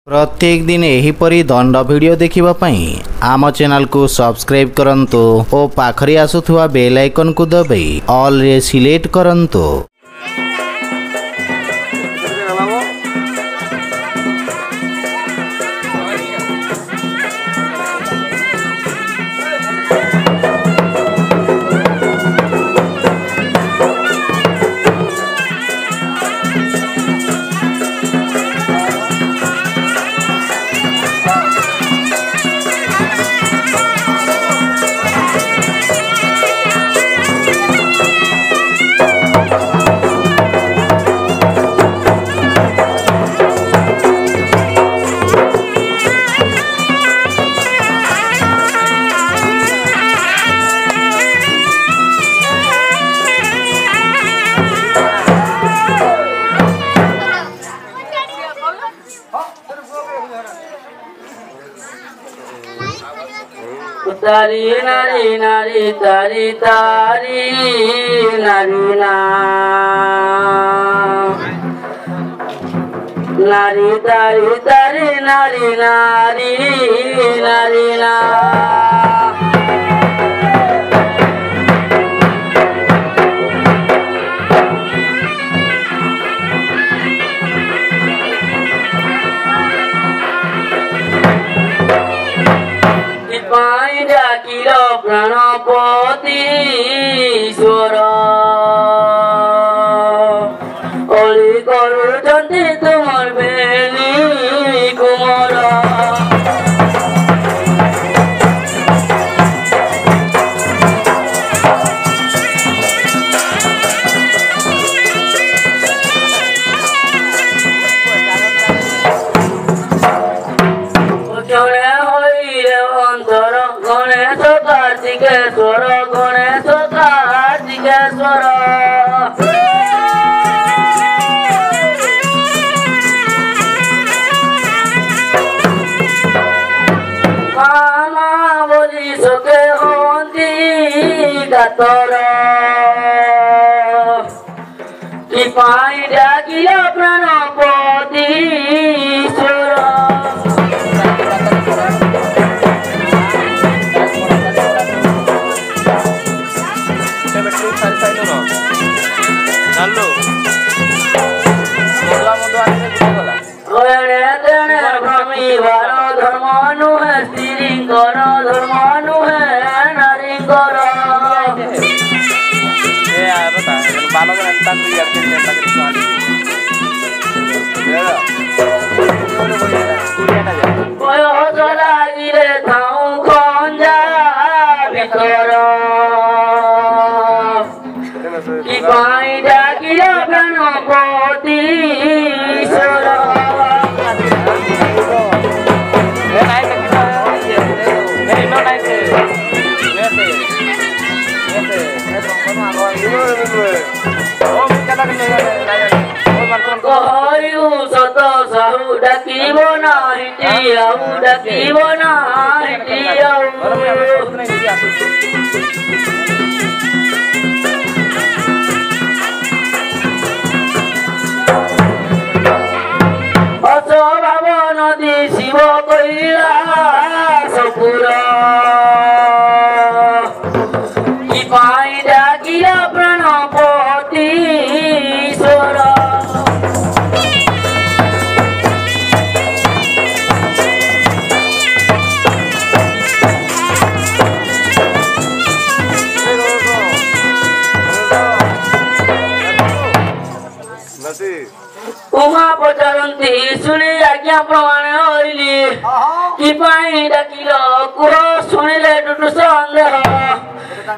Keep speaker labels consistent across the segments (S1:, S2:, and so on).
S1: प्रत्येक दिन एहीपरि दंड वीडियो देखिबा पई आम चैनल को सब्सक्राइब करंतु ओ पाखरी आसुथुवा बेल आइकन को दबाई ऑल रे सिलेक्ट करंतु।
S2: तारी नारी नारी तारी तारी नारी ना नारी तारी तारी नारी नारी नारी ना प्राणपति ईश्वर अली करुचंती तुमर बेली कुमार कार्तिकेश्वर गणेश कार्तिकेश्वर मामा बोली सके होती गातर कि पाई डाकिला प्राणपति ईश्वर धर्म नुहे स्त्रींकर धर्म नुहे नारींकर बयस लागिले थाऊ खंजा भितर कि पाई डाकिला प्राणपति ईश्वर सत साहू डाकिब नाहिटी आऊ डाकिब नाहिटी असभाव नदी शिव कैलासपुर कि पाई डाकिला प्राणपति ईश्वर उमा पचारती शुणी आज्ञा प्रमाण होइली कि पाई डाकिल कुह शुणिले टुटु संदेह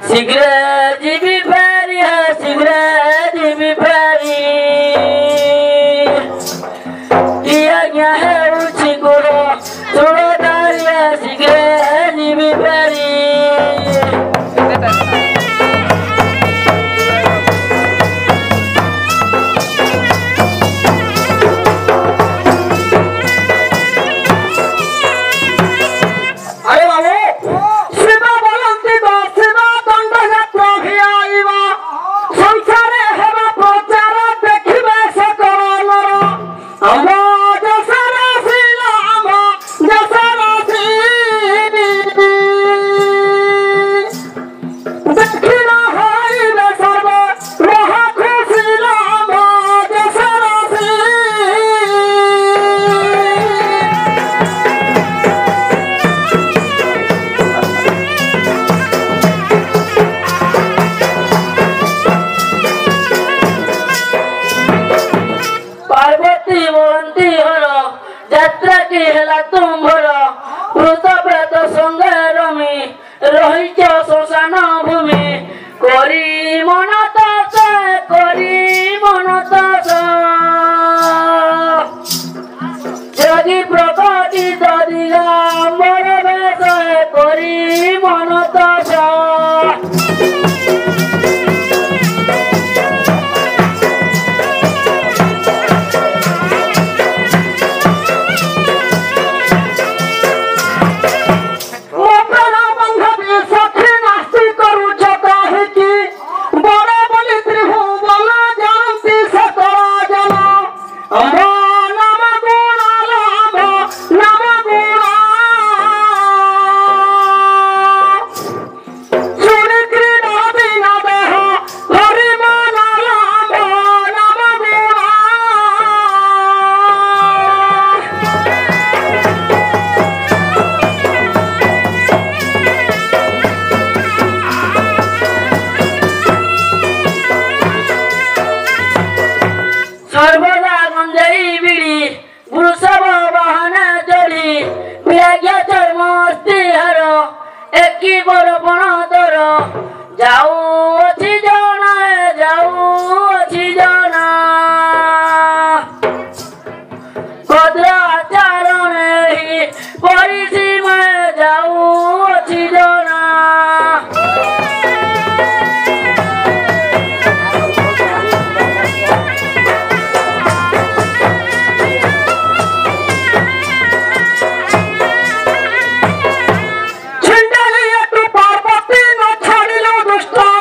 S2: शीघ्र जीवी फेरी है शीघ्र जीवी फेरी कि आज्ञा है उची कुह छोड़ो तारी शीघ्र जीवी फेरी शिवा बोलती शिवा दंड କି ହେଲା ତୁମ୍ଭର ମୃତ ପ୍ରେତ ସଙ୍ଗେ ରମି ରହିଛ ଶ୍ମଶାନ ଭୂମି କରି ମନ ତାସ କରି ମନ ତାସ ଯଦି ପ୍ରକଟିତ ଦିଗମ୍ବର ବେଶ କରି ମନ ତାସ सर्वदा गंजाई बिड़ी वृषभ वाहन जड़ी व्याज्ञा चर्म अस्थिहार एकी बरपण दर जाऊ अछि जना भद्राचरण ही परिसीमा जाऊ अछि जना Stop!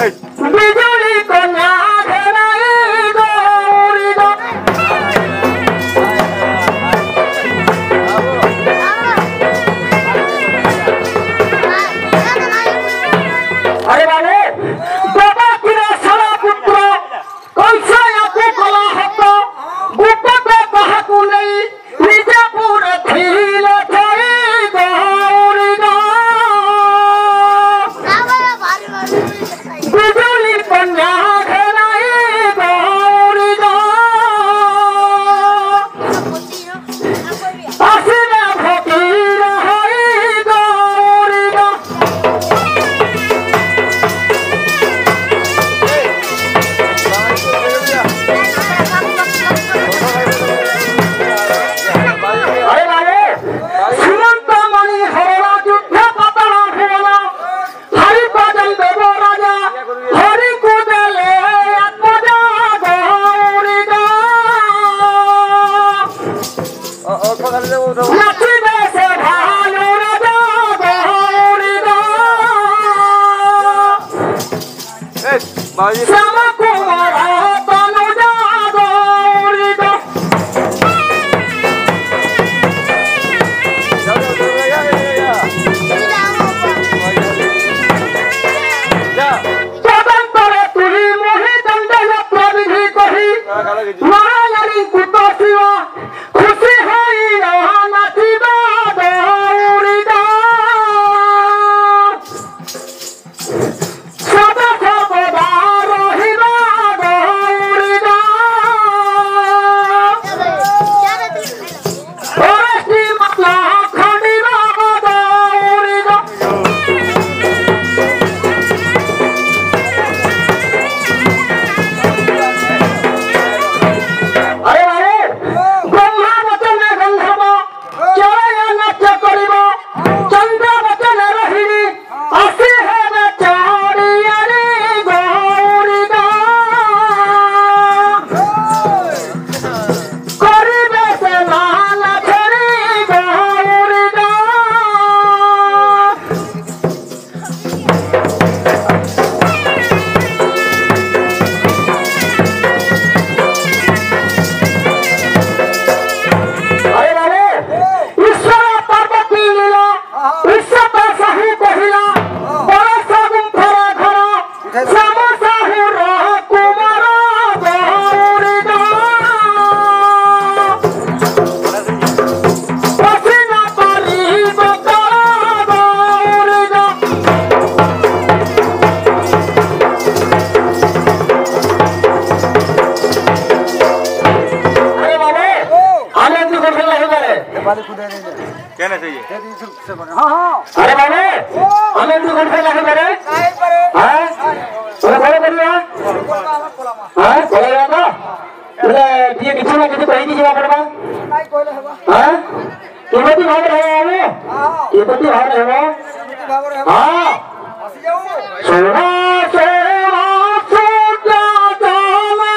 S2: बिजुली कन्या घेराई गौरी गो अरे बाबू बाबा किरा सारा पुत्र कैसा याकू कला हतो गुप्त कहाकू नहीं निजे पूरे थीले थई गौरी गो बिजुली कन्या घेराई गौरी गो आसिना फकीर हई गौरी गो अरे बाबू श्रीमंत मणि हरला युद्ध पतला भेला हरि भजन देव राजा हरि को देले आत्मजा गौरी गो नाचिबे से भानु राजा गौरी गो श्याम कुमार तनुजा गौरी गो तदंतरे तुली मोहि दंडय प्रविधि कहि महायारी कुत शिवा खुशी होई यहाँ नाचिबा गौरी गो सदा सर्वदा रहिबा गौरी गो परस्ती मतला खंडिबा गौरी गो अरे बाबू ब्रह्मा वचन गंधर्व चरय नाट्य करिब चंद्र वचन रहिणी आसी हेबे चारियारी गौरी गो करिबे से लाला छेरी गौरी गो अरे बाबू ईश्वर पार्वती लीला ईश्वर साहू कहिला बरस गुंफरा घर श्याम साहू रह कुमार गौरी गो पसीना पारी गोकर गौरी गो अरे बाबू आनंद को खेला है मेरे
S3: कहना चाहिए
S2: अरे बाबू आनंद को खेला है मेरे हां तोरा कोले करिया हां कोले जाता बोले ये किछु ना किछु कहि दिवा पड़बा हां केबती भाग रहे आवे केबती भाग रहे हां सोना सोना सोचा जाना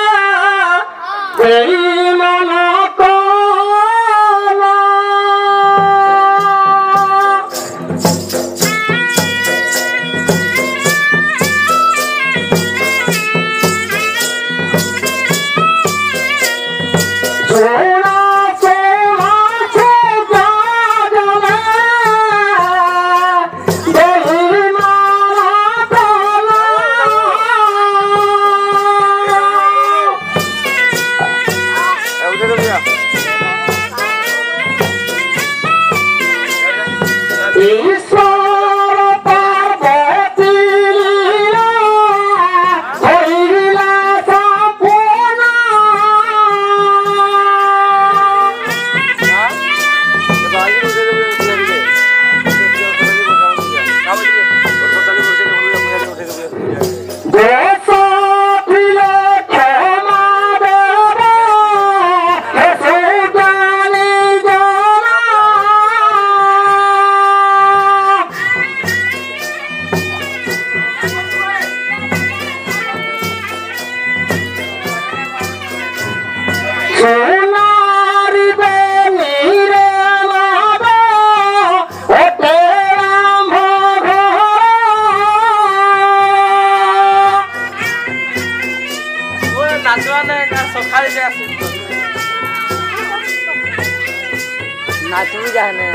S2: तेरी मना कोला सोना सोना सोचा जाना तेरी मना कोला
S4: ମାନେ ସକାଳେ ଯେ ଆସି ନାଚୁ ଯାହନେ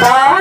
S2: Ah!